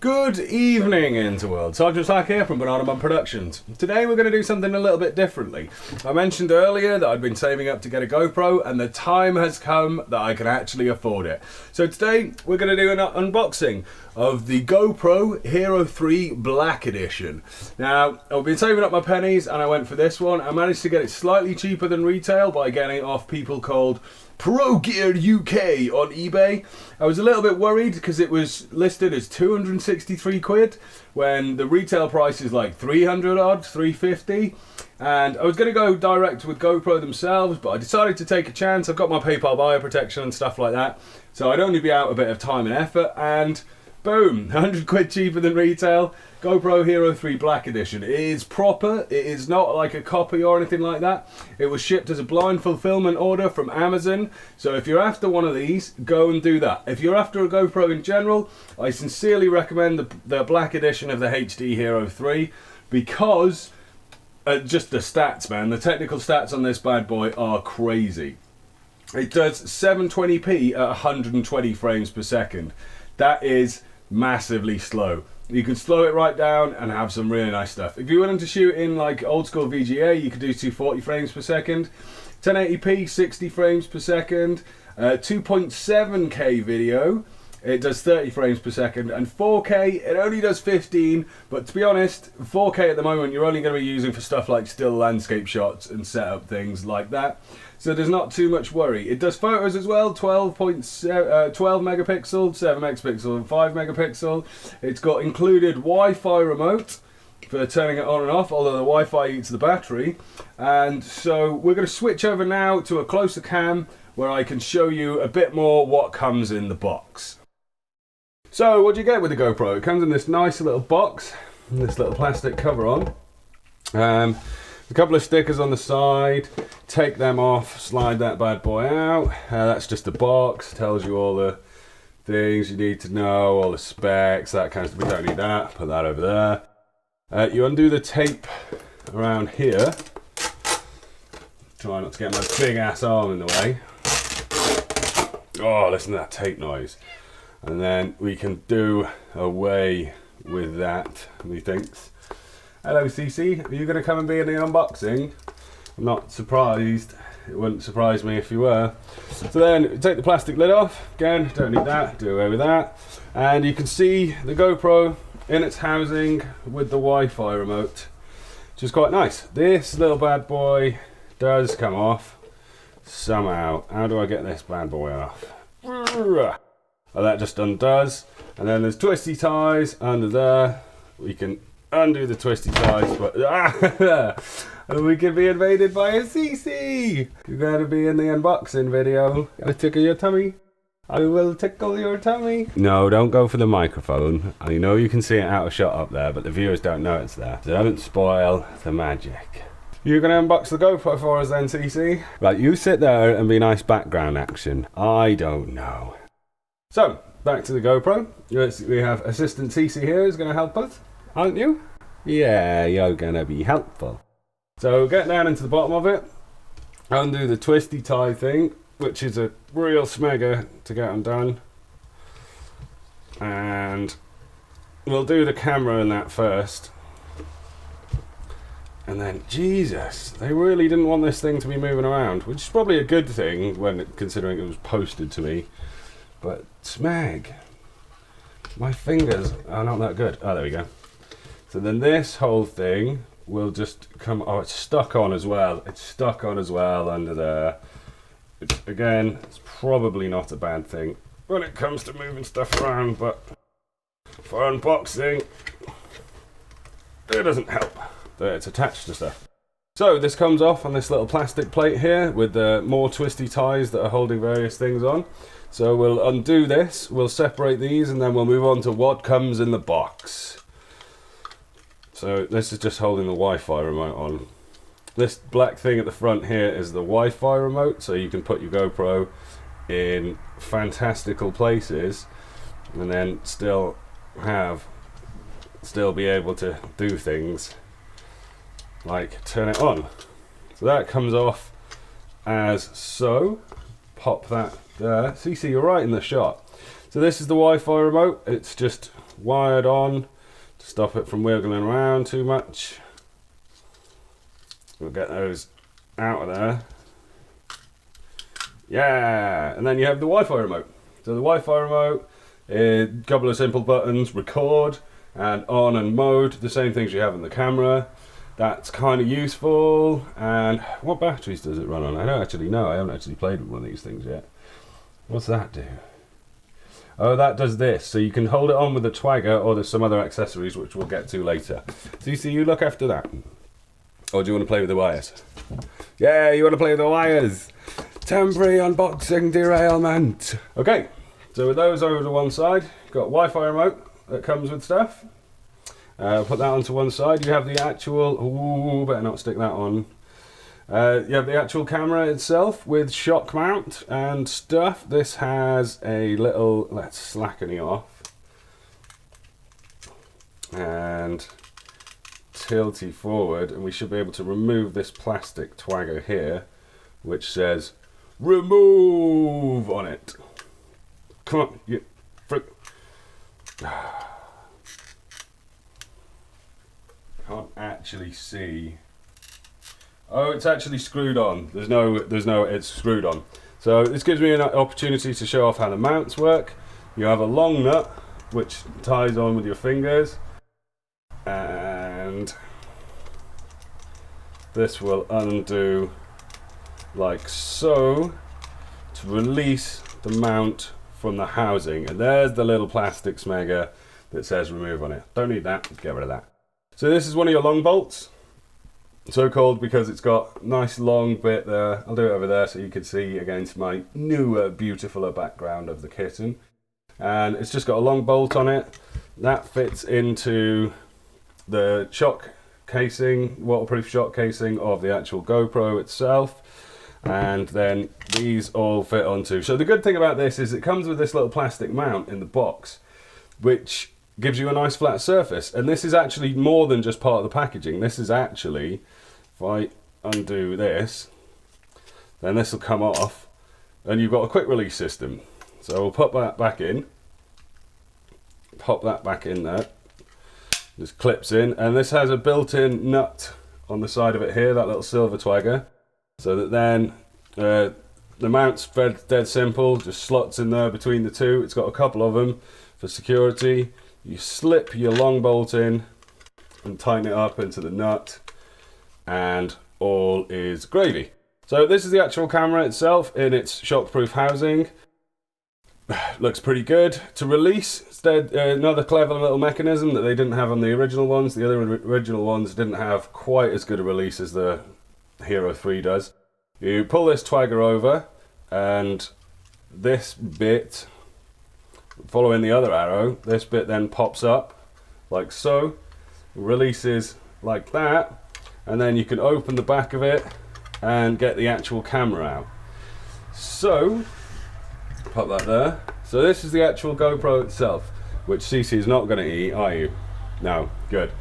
Good evening, Interworld. Sergent here from Banana Bun Productions. Today we're going to do something a little bit differently. I mentioned earlier that I'd been saving up to get a GoPro and the time has come that I can actually afford it. So today we're going to do an unboxing of the GoPro Hero 3 Black Edition. Now, I've been saving up my pennies and I went for this one. I managed to get it slightly cheaper than retail by getting it off people called Pro Gear UK on eBay. I was a little bit worried because it was listed as 263 quid when the retail price is like 300 odd, 350. And I was going to go direct with GoPro themselves, but I decided to take a chance. I've got my PayPal buyer protection and stuff like that, so I'd only be out a bit of time and effort, and boom, 100 quid cheaper than retail. GoPro Hero 3 Black Edition. It is proper, it is not like a copy or anything like that. It was shipped as a blind fulfillment order from Amazon. So if you're after one of these, go and do that. If you're after a GoPro in general, I sincerely recommend the Black Edition of the HD Hero 3 because just the stats, man. The technical stats on this bad boy are crazy. It does 720p at 120 frames per second. That is massively slow. You can slow it right down and have some really nice stuff. If you're willing to shoot in like old school VGA, you could do 240 frames per second, 1080p, 60 frames per second, 2.7K video, it does 30 frames per second, and 4K, it only does 15, but to be honest, 4K at the moment you're only going to be using for stuff like still landscape shots and setup things like that. So there's not too much worry. It does photos as well, 12 megapixel, 7 megapixel and 5 megapixel. It's got included Wi-Fi remote for turning it on and off, although the Wi-Fi eats the battery. And so we're going to switch over now to a closer cam where I can show you a bit more what comes in the box. So what do you get with the GoPro? It comes in this nice little box, this little plastic cover on. A couple of stickers on the side, take them off, slide that bad boy out. That's just the box, tells you all the things you need to know, all the specs, that kind of stuff. We don't need that, put that over there. You undo the tape around here. Try not to get my big ass arm in the way. Oh, listen to that tape noise. And then we can do away with that, methinks. Hello Cici, are you going to come and be in the unboxing? I'm not surprised. It wouldn't surprise me if you were. So then, take the plastic lid off. Again, don't need that, do away with that. And you can see the GoPro in its housing with the Wi-Fi remote, which is quite nice. This little bad boy does come off somehow. How do I get this bad boy off? Oh, that just undoes. And then there's twisty ties under there. We can undo the twisty ties, but we could be invaded by a Cici. You're going to be in the unboxing video. Gotta tickle your tummy. I will tickle your tummy. No, don't go for the microphone. I know you can see it out of shot up there, but the viewers don't know it's there. So don't spoil the magic. You're going to unbox the GoPro for us then, Cici? Right, you sit there and be nice background action. I don't know. So, back to the GoPro. We have Assistant Cici here who's going to help us. Aren't you? Yeah, you're gonna be helpful. So get down into the bottom of it, undo the twisty tie thing, which is a real smegger to get undone. And we'll do the camera in that first. And then, Jesus, they really didn't want this thing to be moving around, which is probably a good thing when considering it was posted to me. But smeg, my fingers are not that good. Oh, there we go. So then this whole thing will just come, oh, it's stuck on as well. It's stuck on as well under there. Again, it's probably not a bad thing when it comes to moving stuff around, but for unboxing, it doesn't help that it's attached to stuff. So this comes off on this little plastic plate here with more twisty ties that are holding various things on. So we'll undo this, we'll separate these, and then we'll move on to what comes in the box. So this is just holding the Wi-Fi remote on. This black thing at the front here is the Wi-Fi remote, so you can put your GoPro in fantastical places and then still be able to do things like turn it on. So that comes off as so. Pop that there. Cici, you're right in the shot. So this is the Wi-Fi remote. It's just wired on to stop it from wiggling around too much. We'll get those out of there. Yeah, and then you have the Wi-Fi remote. So the Wi-Fi remote, a couple of simple buttons, record and on and mode, the same things you have in the camera. That's kind of useful. And what batteries does it run on? I don't actually know. I haven't actually played with one of these things yet. What's that do? Oh, that does this. So you can hold it on with a twagger, or there's some other accessories which we'll get to later. Cici, you look after that. Or do you want to play with the wires? Yeah, you want to play with the wires. Temporary unboxing derailment. Okay, so with those over to one side, you've got Wi-Fi remote that comes with stuff. Put that onto one side. You have the actual, ooh, better not stick that on. You have the actual camera itself with shock mount and stuff. This has a little, let's slacken it off. And tilty forward, and we should be able to remove this plastic twagger here, which says remove on it. Come on, you frick. Can't actually see. Oh, it's actually screwed on. There's no, it's screwed on. So this gives me an opportunity to show off how the mounts work. You have a long nut, which ties on with your fingers. And this will undo like so to release the mount from the housing. And there's the little plastic smegger that says remove on it. Don't need that, get rid of that. So this is one of your long bolts. So called because it's got a nice long bit there. I'll do it over there so you can see against my newer, beautifuler background of the kitten. And it's just got a long bolt on it. That fits into the shock casing, waterproof shock casing of the actual GoPro itself. And then these all fit onto. So the good thing about this is it comes with this little plastic mount in the box, which gives you a nice flat surface. And this is actually more than just part of the packaging. This is actually, if I undo this, then this will come off and you've got a quick release system. So we'll put that back in, pop that back in there. This clips in, and this has a built-in nut on the side of it here, that little silver twagger, so that then the mount's dead simple, just slots in there between the two. It's got a couple of them for security. You slip your long bolt in and tighten it up into the nut, and all is gravy. So this is the actual camera itself in its shockproof housing. Looks pretty good. To release, instead, another clever little mechanism that they didn't have on the original ones. The other original ones didn't have quite as good a release as the Hero 3 does. You pull this twagger over, and this bit, following the other arrow, this bit then pops up like so, releases like that, and then you can open the back of it and get the actual camera out. So pop that there. So this is the actual GoPro itself, which Cici is not going to eat, are you? No, good.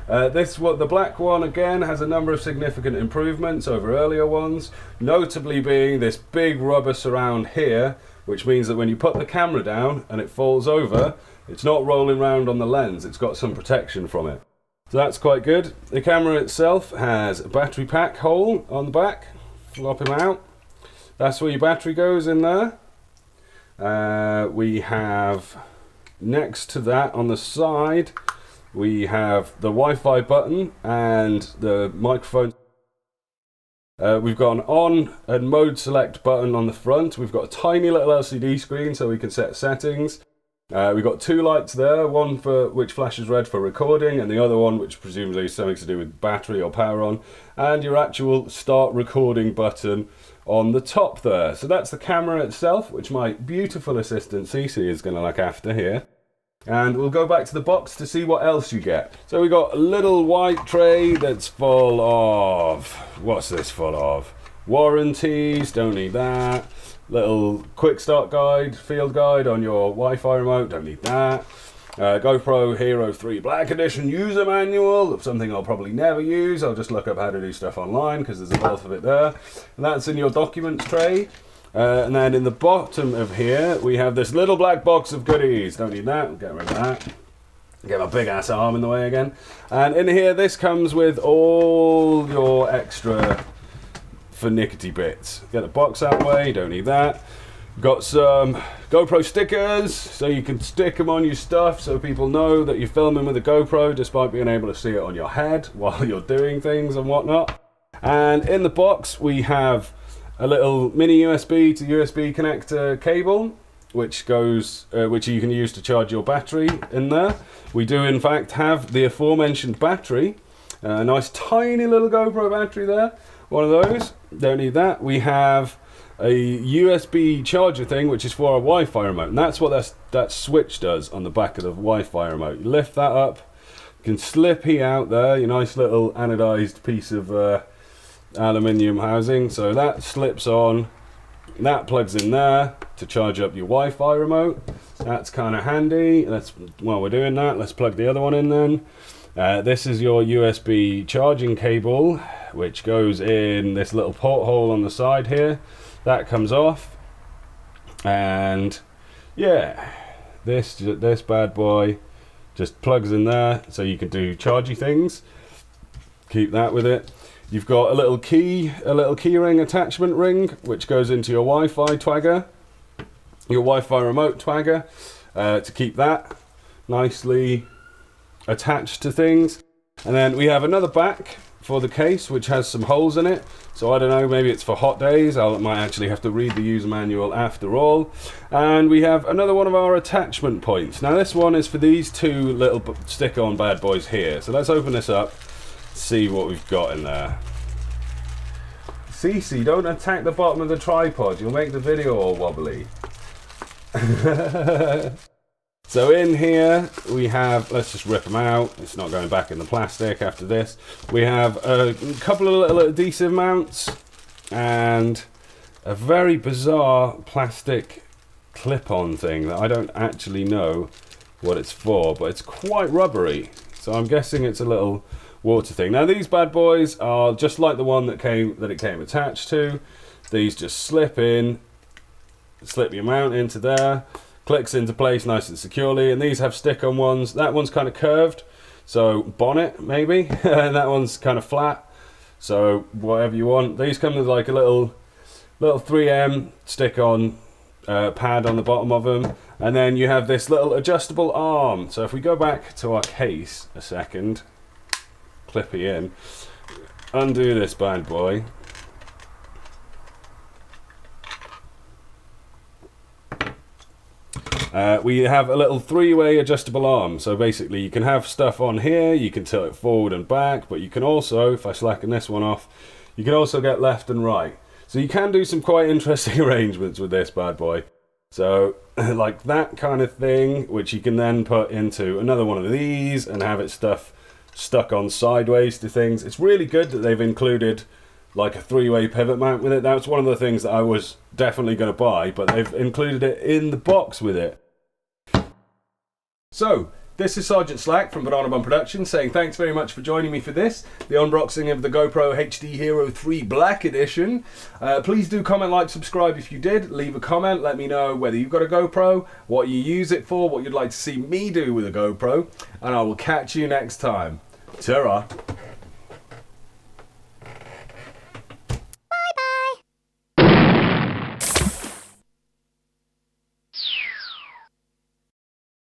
The black one again has a number of significant improvements over earlier ones, notably being this big rubber surround here, which means that when you put the camera down and it falls over, it's not rolling around on the lens, it's got some protection from it. So that's quite good. The camera itself has a battery pack hole on the back, flop him out. That's where your battery goes in there. We have, next to that on the side, we have the Wi-Fi button and the microphone. We've got an on and mode select button on the front. We've got a tiny little LCD screen so we can set settings. We've got two lights there, one for which flashes red for recording, and the other one which presumably is something to do with battery or power on, and your actual start recording button on the top there. So that's the camera itself, which my beautiful assistant Cici is going to look after here. And we'll go back to the box to see what else you get. So we got a little white tray that's full of, what's this full of? Warranties, don't need that. Little quick start guide, field guide on your Wi-Fi remote, don't need that. GoPro Hero 3 Black Edition user manual, something I'll probably never use. I'll just look up how to do stuff online because there's a wealth of it there. And that's in your documents tray. And then in the bottom of here, we have this little black box of goodies. Don't need that, we'll get rid of that. Get my big ass arm in the way again. And in here, this comes with all your extra finickety bits. Get the box out of the way, you don't need that. Got some GoPro stickers, so you can stick them on your stuff so people know that you're filming with a GoPro despite being able to see it on your head while you're doing things and whatnot. And in the box, we have a little mini USB to USB connector cable, which goes, which you can use to charge your battery in there. We do in fact have the aforementioned battery, a nice tiny little GoPro battery there, one of those, don't need that. We have a USB charger thing, which is for a Wi-Fi remote, and that's what that switch does on the back of the Wi-Fi remote. You lift that up, you can slip here out there, your nice little anodized piece of aluminium housing, so that slips on, that plugs in there to charge up your Wi-Fi remote. That's kind of handy. While we're doing that, let's plug the other one in then. This is your USB charging cable, which goes in this little porthole on the side here. That comes off, and yeah, this bad boy just plugs in there, so you can do chargy things. Keep that with it. You've got a little key ring attachment ring, which goes into your Wi-Fi twagger, your Wi-Fi remote twagger, to keep that nicely attached to things. And then we have another back for the case, which has some holes in it. So I don't know, maybe it's for hot days. I might actually have to read the user manual after all. And we have another one of our attachment points. Now this one is for these two little stick-on bad boys here. So let's open this up, see what we've got in there. Cici, don't attack the bottom of the tripod. You'll make the video all wobbly. So in here we have, let's just rip them out, it's not going back in the plastic after this. We have a couple of little adhesive mounts and a very bizarre plastic clip-on thing that I don't actually know what it's for, but it's quite rubbery, so I'm guessing it's a little water thing. Now these bad boys are just like the one that it came attached to. These just slip in, slip your mount into there, clicks into place nice and securely, and these have stick-on ones. That one's kind of curved, so bonnet maybe, and that one's kind of flat, so whatever you want. These come with like a little 3M stick-on pad on the bottom of them, and then you have this little adjustable arm. So if we go back to our case a second, clippy in, undo this bad boy. We have a little three-way adjustable arm, so basically you can have stuff on here, you can tilt it forward and back, but you can also, if I slacken this one off, you can also get left and right. So you can do some quite interesting arrangements with this bad boy. So like that kind of thing, which you can then put into another one of these and have it stuck on sideways to things. It's really good that they've included like a three-way pivot mount with it. That's one of the things that I was definitely going to buy, but they've included it in the box with it. So, this is Sergeant Slack from Banana Bun Productions saying thanks very much for joining me for this, the unboxing of the GoPro HD Hero 3 Black Edition. Please do comment, like, subscribe if you did. Leave a comment, let me know whether you've got a GoPro, what you use it for, what you'd like to see me do with a GoPro, and I will catch you next time. Ta-ra.